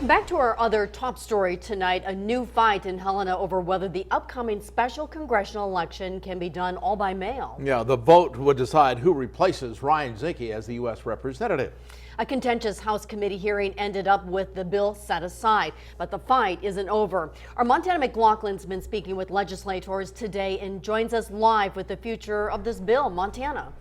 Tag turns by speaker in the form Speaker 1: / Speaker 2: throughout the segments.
Speaker 1: Back to our other top story tonight, a new fight in Helena over whether the upcoming special congressional election can be done all by mail.
Speaker 2: Yeah, the vote would decide who replaces Ryan Zinke as the U.S. representative.
Speaker 1: A contentious House committee hearing ended up with the bill set aside, but the fight isn't over. Our Montana McLaughlin's been speaking with legislators today and joins us live with the future of this bill. Montana.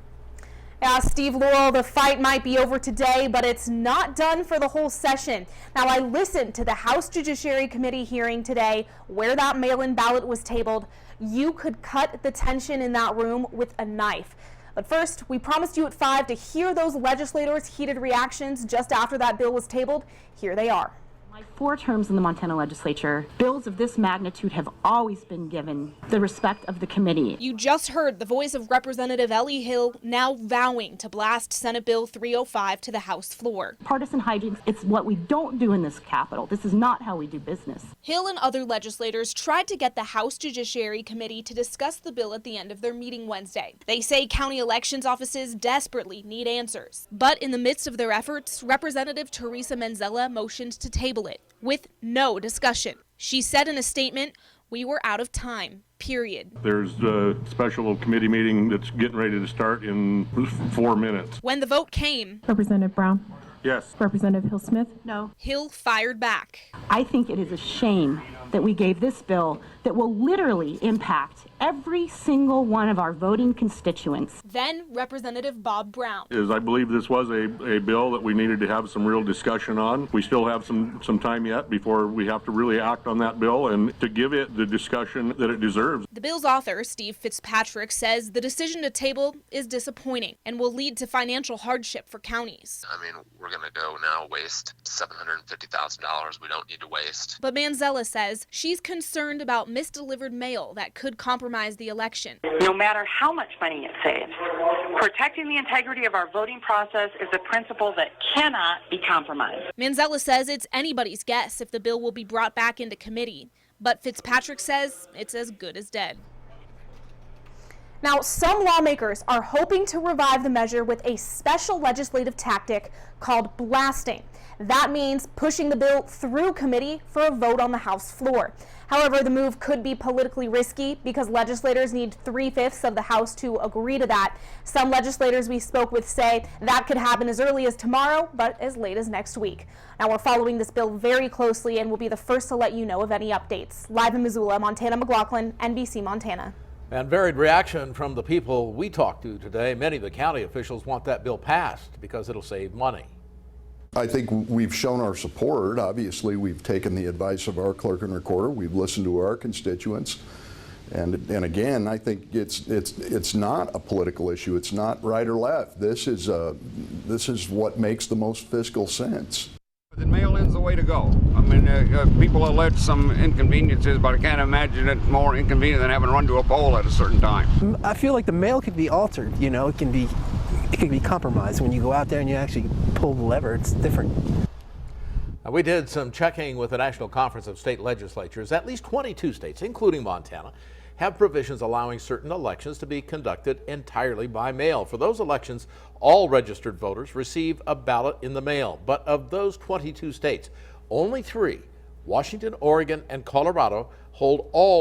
Speaker 3: Yeah, Steve, Laurel, the fight might be over today, but it's not done for the whole session. Now, I listened to the House Judiciary Committee hearing today where that mail-in ballot was tabled. You could cut the tension in that room with a knife. But first, we promised you at 5 to hear those legislators' heated reactions just after that bill was tabled. Here they are.
Speaker 4: My 4 terms in the Montana legislature, bills of this magnitude have always been given the respect of the committee.
Speaker 3: You just heard the voice of Representative Ellie Hill now vowing to blast Senate Bill 305 to the House floor.
Speaker 4: Partisan hijinks, it's what we don't do in this Capitol. This is not how we do business.
Speaker 3: Hill and other legislators tried to get the House Judiciary Committee to discuss the bill at the end of their meeting Wednesday. They say county elections offices desperately need answers. But in the midst of their efforts, Representative Teresa Manzella motioned to table it with no discussion. She said in a statement, "We were out of time, period."
Speaker 5: There's a special committee meeting that's getting ready to start in 4 minutes.
Speaker 3: When the vote came,
Speaker 6: Representative Brown?
Speaker 5: Yes.
Speaker 6: Representative Hill-Smith?
Speaker 4: No.
Speaker 3: Hill fired back.
Speaker 4: I think it is a shame that we gave this bill that will literally impact every single one of our voting constituents.
Speaker 3: Then Representative Bob Brown.
Speaker 5: I believe this was a bill that we needed to have some real discussion on. We still have some time yet before we have to really act on that bill and to give it the discussion that it deserves.
Speaker 3: The bill's author, Steve Fitzpatrick, says the decision to table is disappointing and will lead to financial hardship for counties.
Speaker 7: I mean, we're going to go now waste $750,000 we don't need to waste.
Speaker 3: But Manzella says she's concerned about misdelivered mail that could compromise the election.
Speaker 8: No matter how much money it saves, protecting the integrity of our voting process is a principle that cannot be compromised.
Speaker 3: Manzella says it's anybody's guess if the bill will be brought back into committee, but Fitzpatrick says it's as good as dead. Now, some lawmakers are hoping to revive the measure with a special legislative tactic called blasting. That means pushing the bill through committee for a vote on the House floor. However, the move could be politically risky because legislators need 3/5 of the House to agree to that. Some legislators we spoke with say that could happen as early as tomorrow, but as late as next week. Now, we're following this bill very closely and will be the first to let you know of any updates. Live in Missoula, Montana McLaughlin, NBC Montana.
Speaker 2: And varied reaction from the people we talked to today. Many of the county officials want that bill passed because it'll save money.
Speaker 9: I think we've shown our support. Obviously, we've taken the advice of our clerk and recorder. We've listened to our constituents. And again, I think it's not a political issue. It's not right or left. This is what makes the most fiscal sense.
Speaker 10: The mail-in's the way to go. I mean, people allege some inconveniences, but I can't imagine it more inconvenient than having to run to a poll at a certain time.
Speaker 11: I feel like the mail could be altered. You know, it can be compromised. When you go out there and you actually pull the lever, it's different.
Speaker 2: Now, we did some checking with the National Conference of State Legislatures. At least 22 states, including Montana, have provisions allowing certain elections to be conducted entirely by mail. For those elections, all registered voters receive a ballot in the mail. But of those 22 states, only 3, Washington, Oregon, and Colorado, hold all